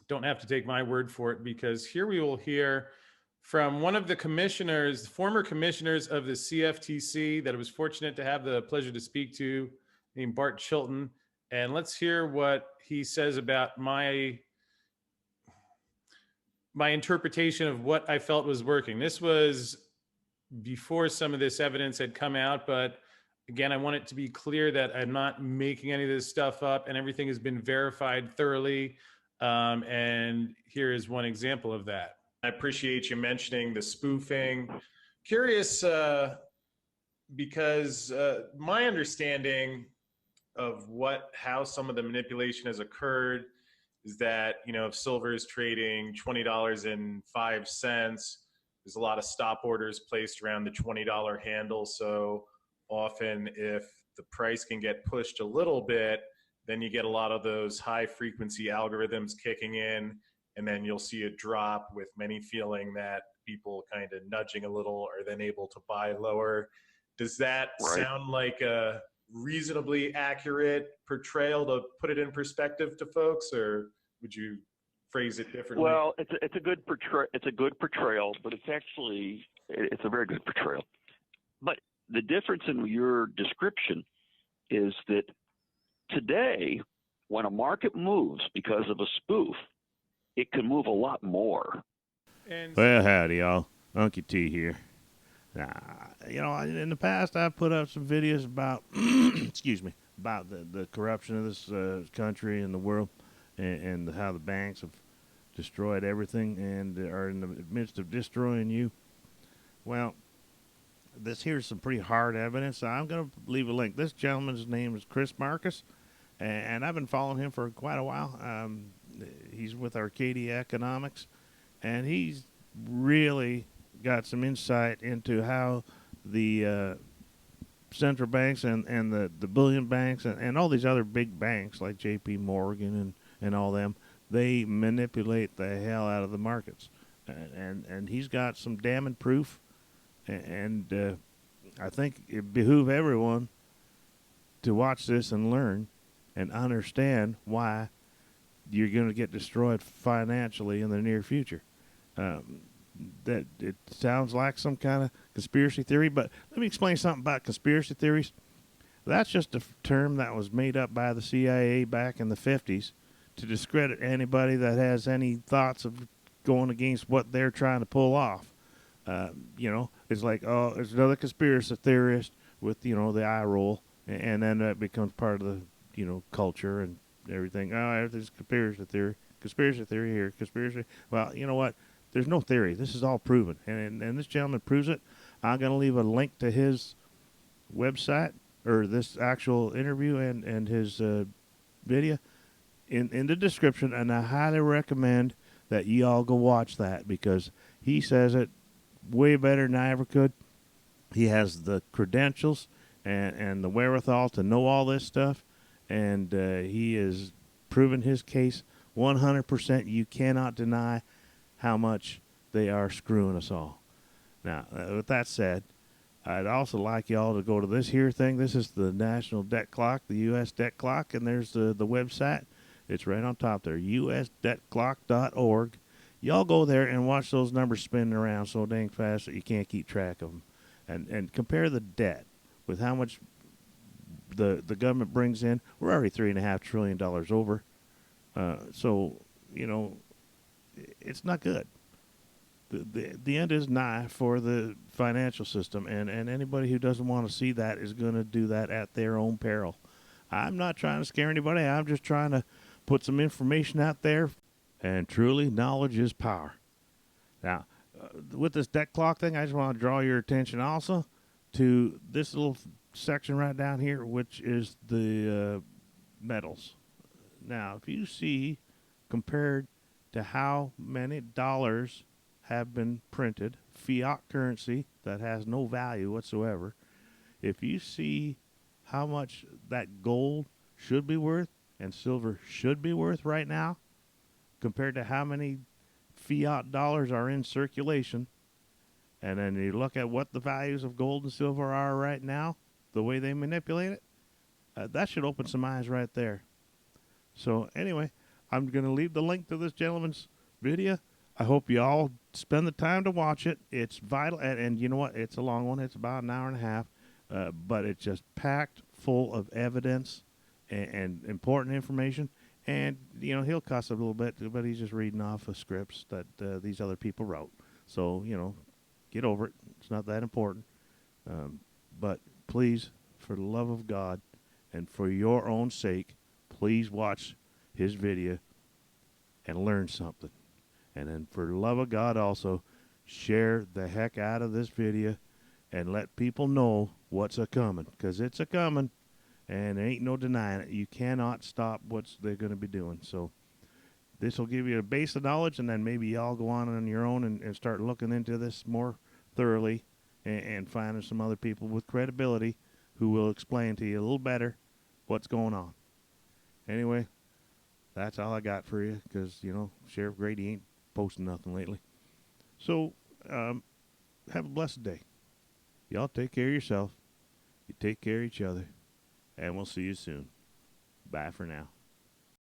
don't have to take my word for it, because here we will hear from one of the commissioners, former commissioners of the CFTC, that I was fortunate to have the pleasure to speak to, named Bart Chilton. And let's hear what he says about my interpretation of what I felt was working. This was before some of this evidence had come out, but again, I want it to be clear that I'm not making any of this stuff up, and everything has been verified thoroughly. And here is one example of that. I appreciate you mentioning the spoofing. Curious, because my understanding of how some of the manipulation has occurred is that, if silver is trading $20.05, there's a lot of stop orders placed around the $20 handle. So often, if the price can get pushed a little bit, then you get a lot of those high frequency algorithms kicking in, and then you'll see a drop, with many feeling that people kind of nudging a little are then able to buy lower. Does that sound like a reasonably accurate portrayal to put it in perspective to folks, or would you phrase it differently? Well, it's a good portrayal, but it's a very good portrayal. But the difference in your description is that today, when a market moves because of a spoof, it can move a lot more. Well, howdy, y'all. Unky T here. In the past, I've put up some videos about, about the corruption of this country and the world, and how the banks have destroyed everything and are in the midst of destroying you. Well, here's some pretty hard evidence. So I'm going to leave a link. This gentleman's name is Chris Marcus, and I've been following him for quite a while. He's with Arcadia Economics, and he's really got some insight into how the central banks and the bullion banks and all these other big banks like J.P. Morgan and all them, they manipulate the hell out of the markets. And he's got some damning proof, and I think it behooves everyone to watch this and learn and understand why you're going to get destroyed financially in the near future. That it sounds like some kind of conspiracy theory, but let me explain something about conspiracy theories. That's just a term that was made up by the CIA back in the 50s to discredit anybody that has any thoughts of going against what they're trying to pull off. It's like, oh, there's another conspiracy theorist with, the eye roll, and then that becomes part of the, culture and everything. Oh, everything's conspiracy theory here, conspiracy. Well, you know what? There's no theory. This is all proven, and this gentleman proves it. I'm going to leave a link to his website, or this actual interview and his video in the description, and I highly recommend that you all go watch that, because he says it way better than I ever could. He has the credentials and the wherewithal to know all this stuff, and he is proven his case 100%. You cannot deny how much they are screwing us all. Now, with that said, I'd also like y'all to go to this here thing. This is the National Debt Clock, the U.S. Debt Clock, and there's the website. It's right on top there, usdebtclock.org. Y'all go there and watch those numbers spinning around so dang fast that you can't keep track of them. And compare the debt with how much the government brings in. We're already $3.5 trillion over. So, it's not good. The end is nigh for the financial system, and anybody who doesn't want to see that is going to do that at their own peril. I'm not trying to scare anybody. I'm just trying to put some information out there, and truly, knowledge is power. Now, with this debt clock thing, I just want to draw your attention also to this little section right down here, which is the metals. Now, if you see, compared to how many dollars have been printed, fiat currency that has no value whatsoever, if you see how much that gold should be worth and silver should be worth right now, compared to how many fiat dollars are in circulation, and then you look at what the values of gold and silver are right now, the way they manipulate it, that should open some eyes right there. So anyway, I'm going to leave the link to this gentleman's video. I hope you all spend the time to watch it. It's vital, and you know what? It's a long one. It's about an hour and a half, but it's just packed full of evidence and important information. And, you know, he'll cuss a little bit, but he's just reading off of scripts that these other people wrote. So, you know, get over it. It's not that important. But please, for the love of God and for your own sake, please watch his video and learn something. And then for the love of God also, share the heck out of this video and let people know what's a-coming, because it's a-coming, and there ain't no denying it. You cannot stop what they're going to be doing. So this will give you a base of knowledge, and then maybe y'all go on your own and start looking into this more thoroughly and finding some other people with credibility who will explain to you a little better what's going on. Anyway, that's all I got for you, because, you know, Sheriff Grady ain't posting nothing lately. So, have a blessed day. Y'all take care of yourself. You take care of each other. And we'll see you soon. Bye for now.